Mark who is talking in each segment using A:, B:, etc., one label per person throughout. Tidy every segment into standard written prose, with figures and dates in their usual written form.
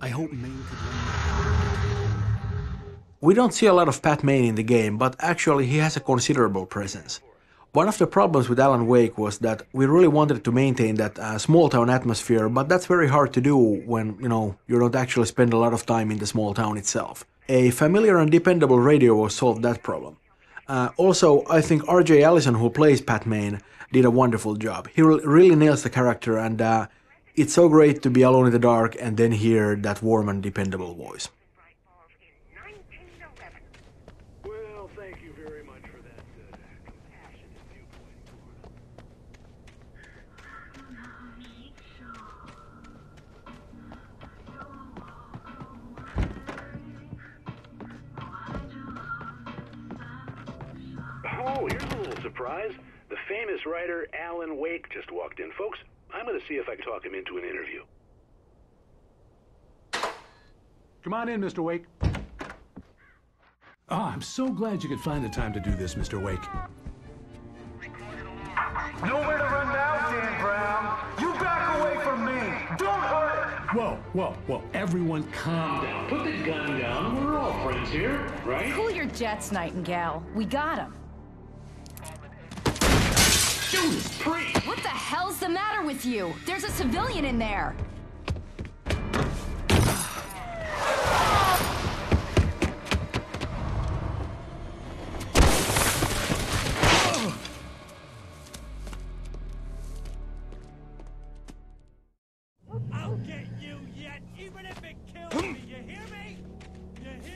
A: I hope Maine could learn.
B: We don't see a lot of Pat Maine in the game, but actually he has a considerable presence. One of the problems with Alan Wake was that we really wanted to maintain that small town atmosphere, but that's very hard to do when, you don't actually spend a lot of time in the small town itself. A familiar and dependable radio solved that problem. Also, I think RJ Allison, who plays Pat Maine, did a wonderful job. He really nails the character, and it's so great to be alone in the dark and then hear that warm and dependable voice.
C: Well, thank you very much for that compassionate viewpoint, Florida. Oh, here's a little surprise. The famous writer Alan Wake just walked in. Folks, I'm going to see if I can talk him into an interview.
A: Come on in, Mr. Wake. Oh, I'm so glad you could find the time to do this, Mr. Wake.
D: Nowhere to run now, Dan Brown. You back away from me. Don't hurt it.
A: Whoa. Everyone calm down. Put the gun down. We're all friends here, right?
E: Cool your jets, Nightingale. We got him.
A: Judas Priest!
E: What the hell's the matter with you? There's a civilian in there.
F: I'll get you yet, even if it kills me. You hear me? You hear me?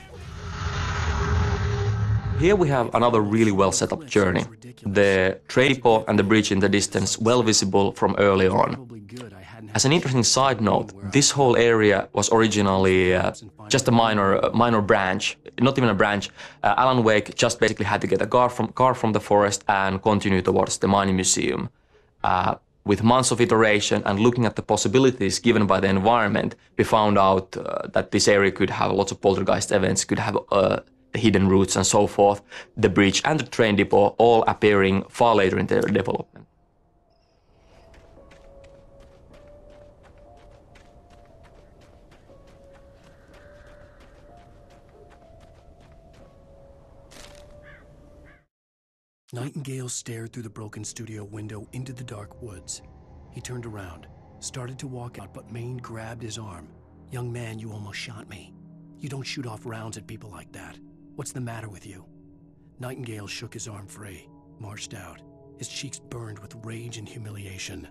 G: Here we have another really well set up journey. The train depot and the bridge in the distance well visible from early on. As an interesting side note, this whole area was originally just a minor branch, not even a branch. Alan Wake just basically had to get a car from the forest and continue towards the mining museum. With months of iteration and looking at the possibilities given by the environment, we found out that this area could have lots of poltergeist events, could have the hidden routes and so forth, the bridge and the train depot all appearing far later in their development.
A: Nightingale stared through the broken studio window into the dark woods. He turned around, started to walk out, but Maine grabbed his arm. "Young man, you almost shot me. You don't shoot off rounds at people like that. What's the matter with you?" Nightingale shook his arm free, marched out. His cheeks burned with rage and humiliation.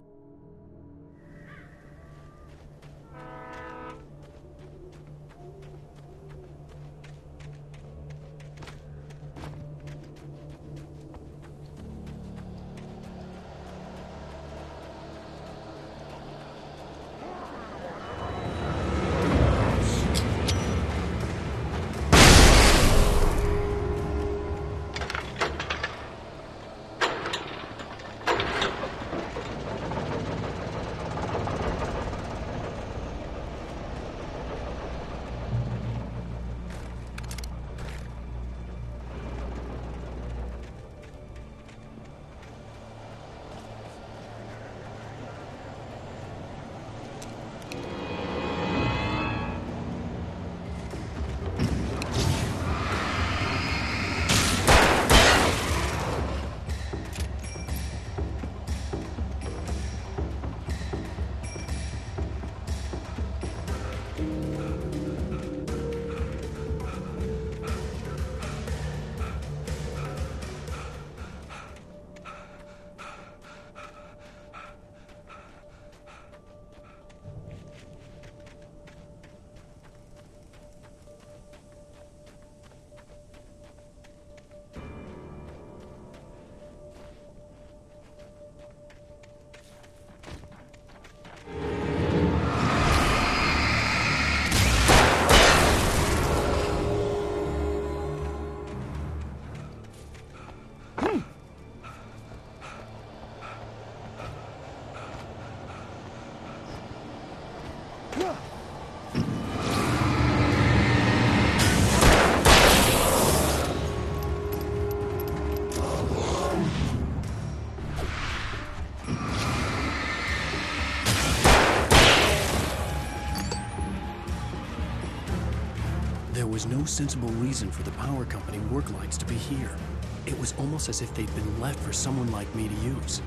A: was no sensible reason for the power company work lights to be here. It was almost as if they'd been left for someone like me to use.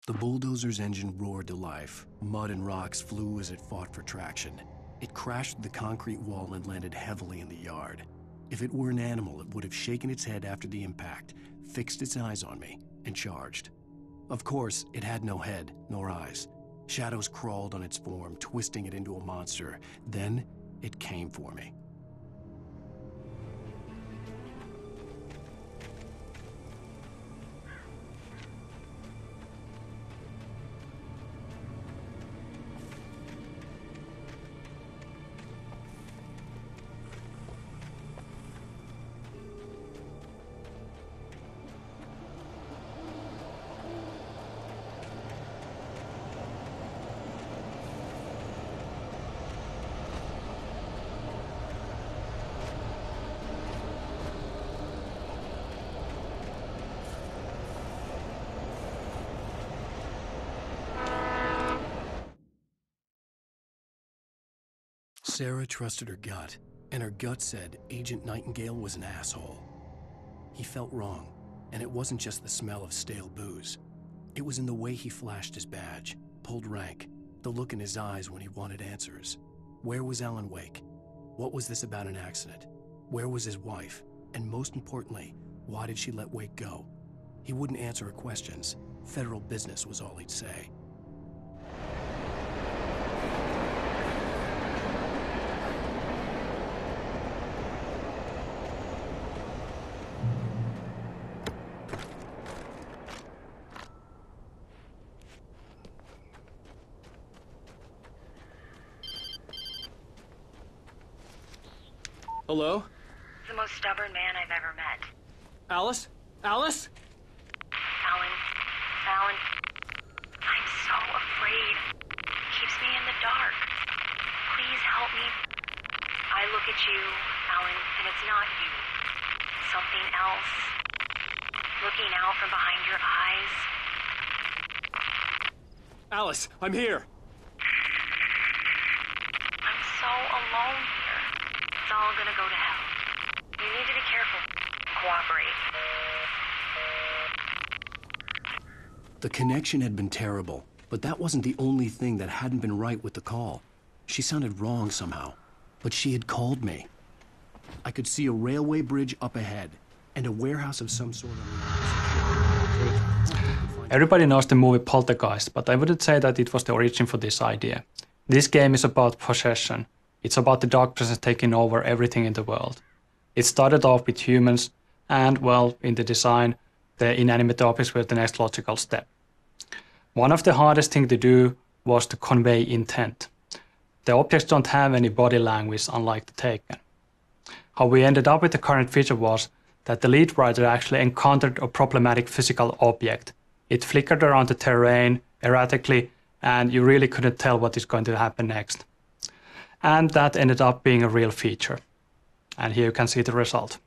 A: The bulldozer's engine roared to life. Mud and rocks flew as it fought for traction. It crashed the concrete wall and landed heavily in the yard. If it were an animal, it would have shaken its head after the impact, fixed its eyes on me, and charged. Of course, it had no head nor eyes. Shadows crawled on its form, twisting it into a monster. Then, it came for me. Sarah trusted her gut, and her gut said Agent Nightingale was an asshole. He felt wrong, and it wasn't just the smell of stale booze. It was in the way he flashed his badge, pulled rank, the look in his eyes when he wanted answers. Where was Alan Wake? What was this about an accident? Where was his wife? And most importantly, why did she let Wake go? He wouldn't answer her questions. Federal business was all he'd say.
H: Hello?
I: The most stubborn man I've ever met.
H: Alice? Alice?
I: Alan, I'm so afraid. Keeps me in the dark. Please help me. I look at you, Alan, and it's not you. Something else. Looking out from behind your eyes.
H: Alice, I'm here.
I: I'm so alone here. It's all gonna go to hell. You need to be careful. Cooperate.
A: The connection had been terrible, but that wasn't the only thing that hadn't been right with the call. She sounded wrong somehow, but she had called me. I could see a railway bridge up ahead, and a warehouse of some sort on the other side.
J: Everybody knows the movie Poltergeist, but I wouldn't say that it was the origin for this idea. This game is about possession. It's about the dark presence taking over everything in the world. It started off with humans, and, well, in the design, the inanimate objects were the next logical step. One of the hardest things to do was to convey intent. The objects don't have any body language, unlike the Taken. How we ended up with the current feature was that the lead writer actually encountered a problematic physical object. It flickered around the terrain erratically, and you really couldn't tell what is going to happen next. And that ended up being a real feature. And here you can see the result.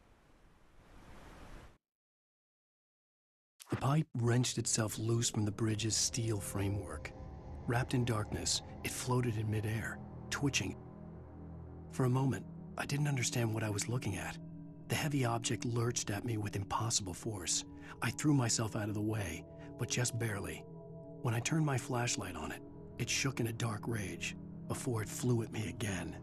A: The pipe wrenched itself loose from the bridge's steel framework. Wrapped in darkness, it floated in midair, twitching. For a moment, I didn't understand what I was looking at. The heavy object lurched at me with impossible force. I threw myself out of the way, but just barely. When I turned my flashlight on it, it shook in a dark rage before it flew at me again.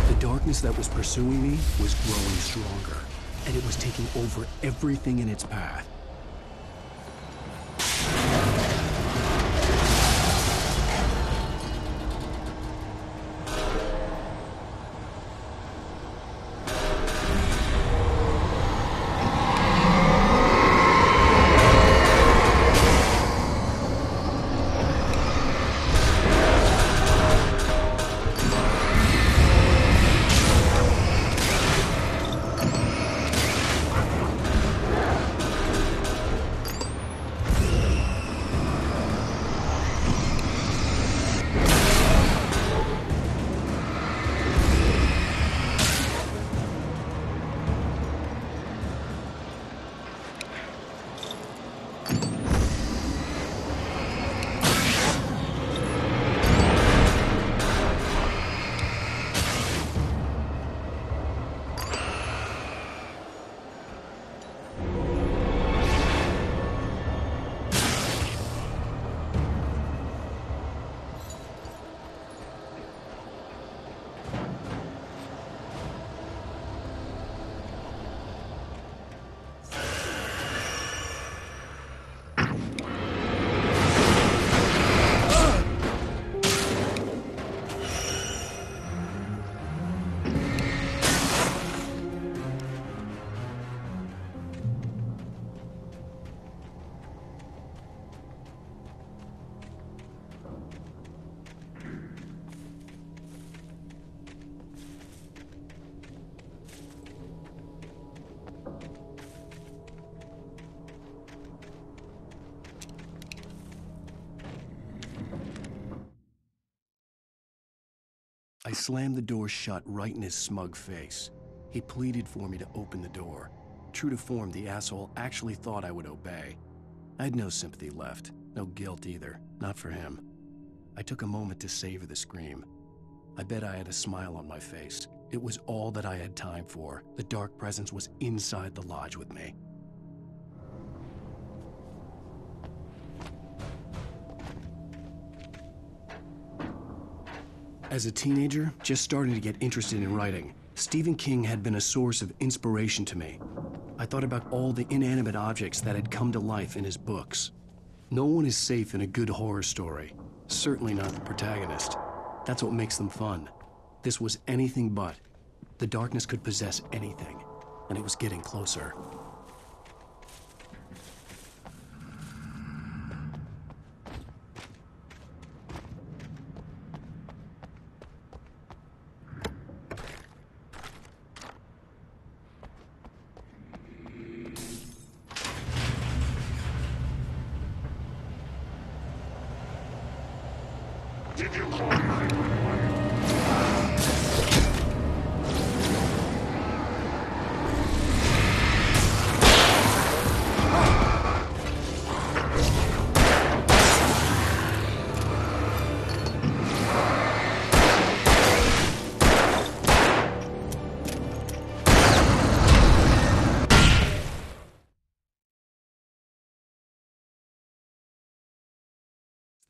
A: The darkness that was pursuing me was growing stronger, and it was taking over everything in its path. I slammed the door shut right in his smug face. He pleaded for me to open the door. True to form, the asshole actually thought I would obey. I had no sympathy left, no guilt either, not for him. I took a moment to savor the scream. I bet I had a smile on my face. It was all that I had time for. The dark presence was inside the lodge with me. As a teenager, just starting to get interested in writing, Stephen King had been a source of inspiration to me. I thought about all the inanimate objects that had come to life in his books. No one is safe in a good horror story. Certainly not the protagonist. That's what makes them fun. This was anything but. The darkness could possess anything, and it was getting closer.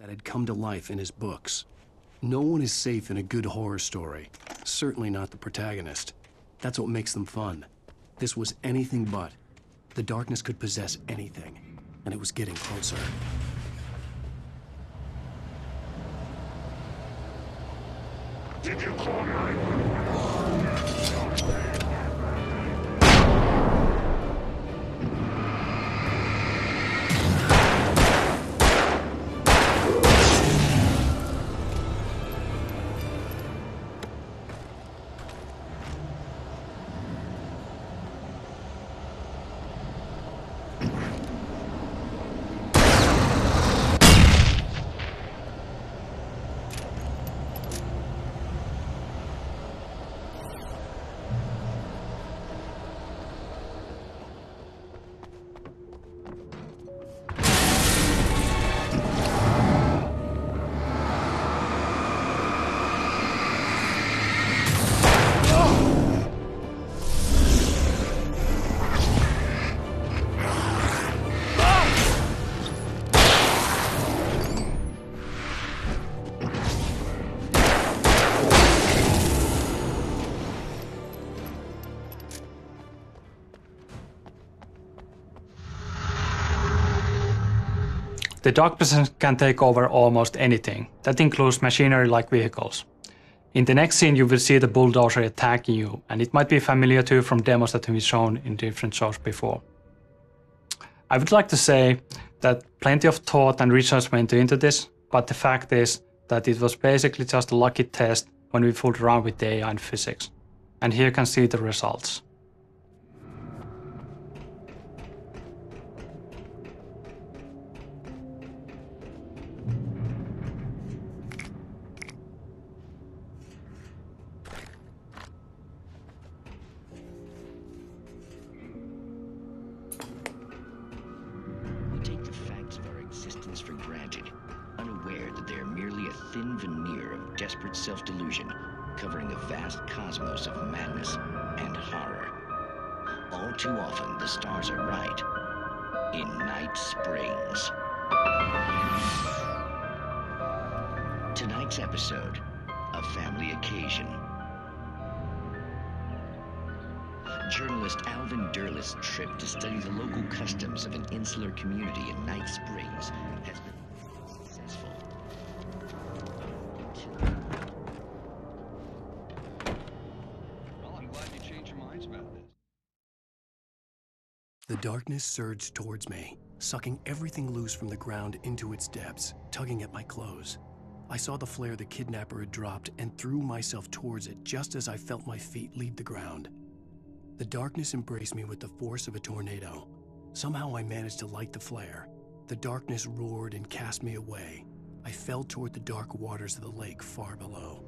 A: That had come to life in his books. No one is safe in a good horror story. Certainly not the protagonist. That's what makes them fun. This was anything but. The darkness could possess anything, and it was getting closer.
D: Did you call 911?
J: The dark presence can take over almost anything. That includes machinery like vehicles. In the next scene you will see the bulldozer attacking you, and it might be familiar to you from demos that have been shown in different shows before. I would like to say that plenty of thought and research went into this, but the fact is that it was basically just a lucky test when we fooled around with the AI and physics. And here you can see the results.
K: Desperate self-delusion, covering a vast cosmos of madness and horror. All too often, the stars are right. In Night Springs. Tonight's episode, A Family Occasion. Journalist Alvin Derleth's trip to study the local customs of an insular community in Night Springs has been successful.
A: The darkness surged towards me, sucking everything loose from the ground into its depths, tugging at my clothes. I saw the flare the kidnapper had dropped and threw myself towards it just as I felt my feet leave the ground. The darkness embraced me with the force of a tornado. Somehow I managed to light the flare. The darkness roared and cast me away. I fell toward the dark waters of the lake far below.